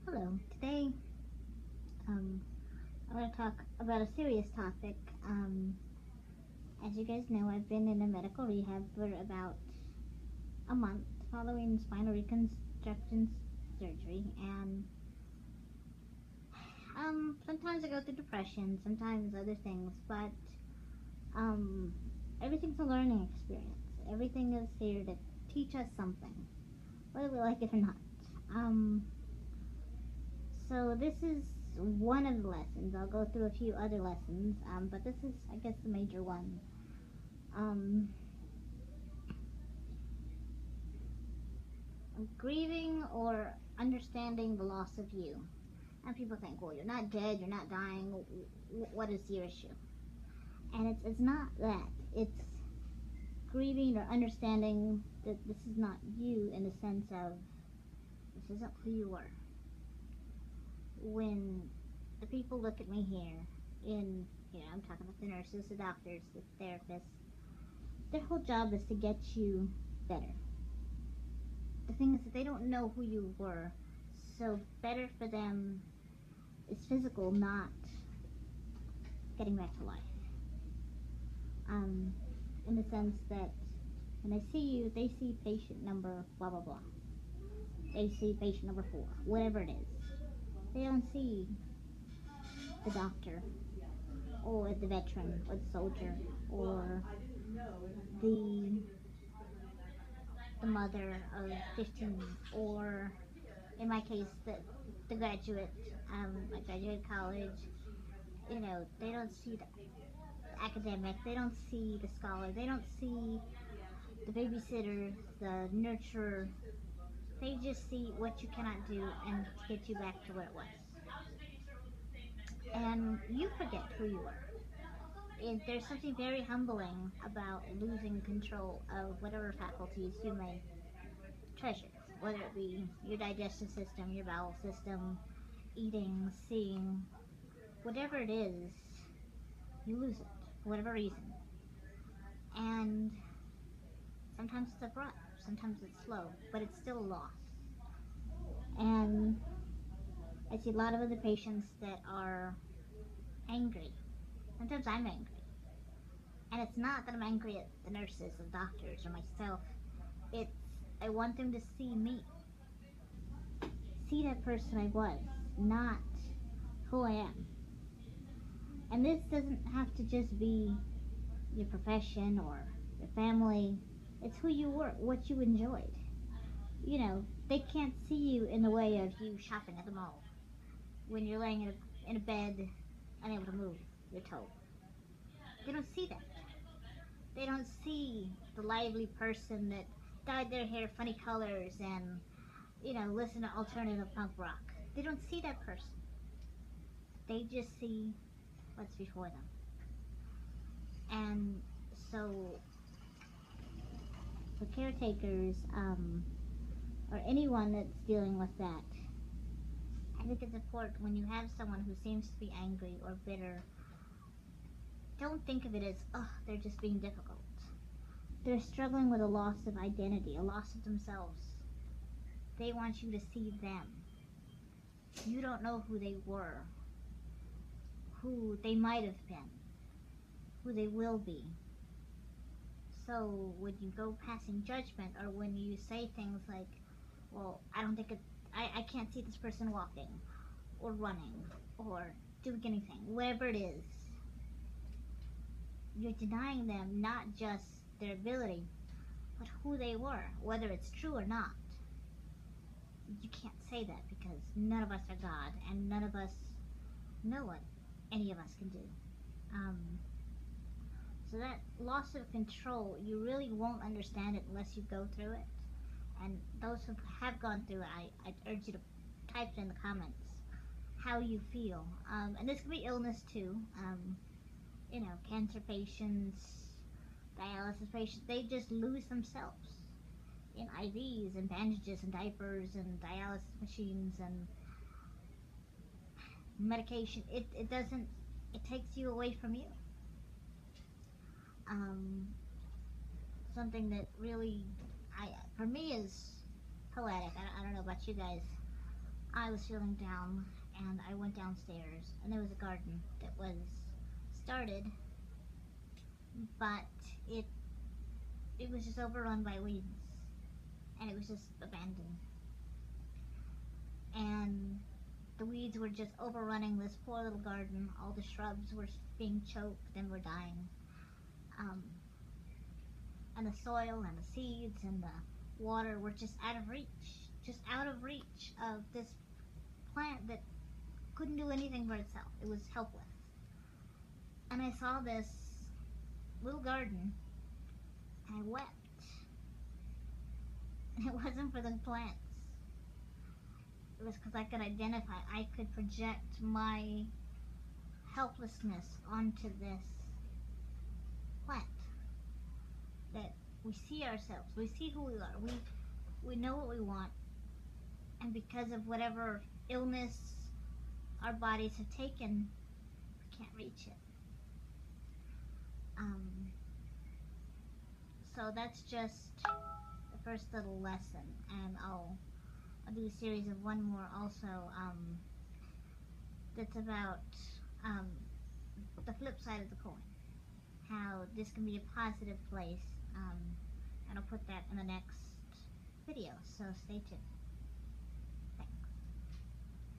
Hello. Today, I want to talk about a serious topic. As you guys know, I've been in a medical rehab for about a month following spinal reconstruction surgery, and sometimes I go through depression, sometimes other things, but um, everything's a learning experience. Everything is here to teach us something, whether we like it or not. Um, So this is one of the lessons. I'll go through a few other lessons, but this is, I guess, the major one. Um, Grieving or understanding the loss of you. And people think, well, you're not dead, you're not dying. What is your issue? And it's not that. It's grieving or understanding that this is not you in the sense of this isn't who you were. When the people look at me here, I'm talking about the nurses, the doctors, the therapists, their whole job is to get you better. The thing is that they don't know who you were, so better for them is physical, not getting back to life. Um, in the sense that when they see you, they see patient number blah blah blah. They see patient number 4, whatever it is. They don't see the doctor or the veteran or the soldier or the the mother of 15, or in my case the graduate. I graduated college. They don't see the academic, they don't see the scholar, they don't see the babysitter, the nurturer. They just see what you cannot do and get you back to where it was. And you forget who you were. There's something very humbling about losing control of whatever faculties you may treasure, whether it be your digestive system, your bowel system, eating, seeing, whatever it is, you lose it for whatever reason. And sometimes it's abrupt, sometimes it's slow, but it's still a loss. And I see a lot of other patients that are angry. Sometimes I'm angry. And it's not that I'm angry at the nurses or doctors or myself. It's I want them to see me. See that person I was, not who I am. And this doesn't have to just be your profession or your family. It's who you were, what you enjoyed. They can't see you in the way of you shopping at the mall when you're laying in a bed, unable to move your toe. They don't see that. They don't see the lively person that dyed their hair funny colors and, listen to alternative punk rock. They don't see that person. They just see what's before them. And so, for caretakers, or anyone that's dealing with that, I think it's important when you have someone who seems to be angry or bitter, don't think of it as, oh, they're just being difficult. They're struggling with a loss of identity, a loss of themselves. They want you to see them. You don't know who they were, who they might have been, who they will be. So when you go passing judgment, or when you say things like, well, I don't think I can't see this person walking, or running, or doing anything, whatever it is, you're denying them not just their ability, but who they were, whether it's true or not. You can't say that because none of us are God, and none of us know what any of us can do. Um, so that loss of control, you really won't understand it unless you go through it. And those who have gone through it, I urge you to type it in the comments how you feel. And this could be illness too. Cancer patients, dialysis patients, they just lose themselves in IVs and bandages and diapers and dialysis machines and medication. It takes you away from you. Um, Something that really, for me is poetic. I don't know about you guys, I was feeling down, and I went downstairs, and there was a garden that was started, but it it was just overrun by weeds, and it was just abandoned. And the weeds were just overrunning this poor little garden. All the shrubs were being choked and were dying. Um, and the soil and the seeds and the water were just out of reach. Just out of reach of this plant that couldn't do anything for itself. It was helpless. And I saw this little garden and I wept. And it wasn't for the plants. It was because I could identify, I could project my helplessness onto this plant. That we see ourselves, we see who we are, we know what we want, and because of whatever illness our bodies have taken, we can't reach it. So that's just the first little lesson, and I'll do a series of one more also that's about um, the flip side of the coin, how this can be a positive place, and I'll put that in the next video, so stay tuned.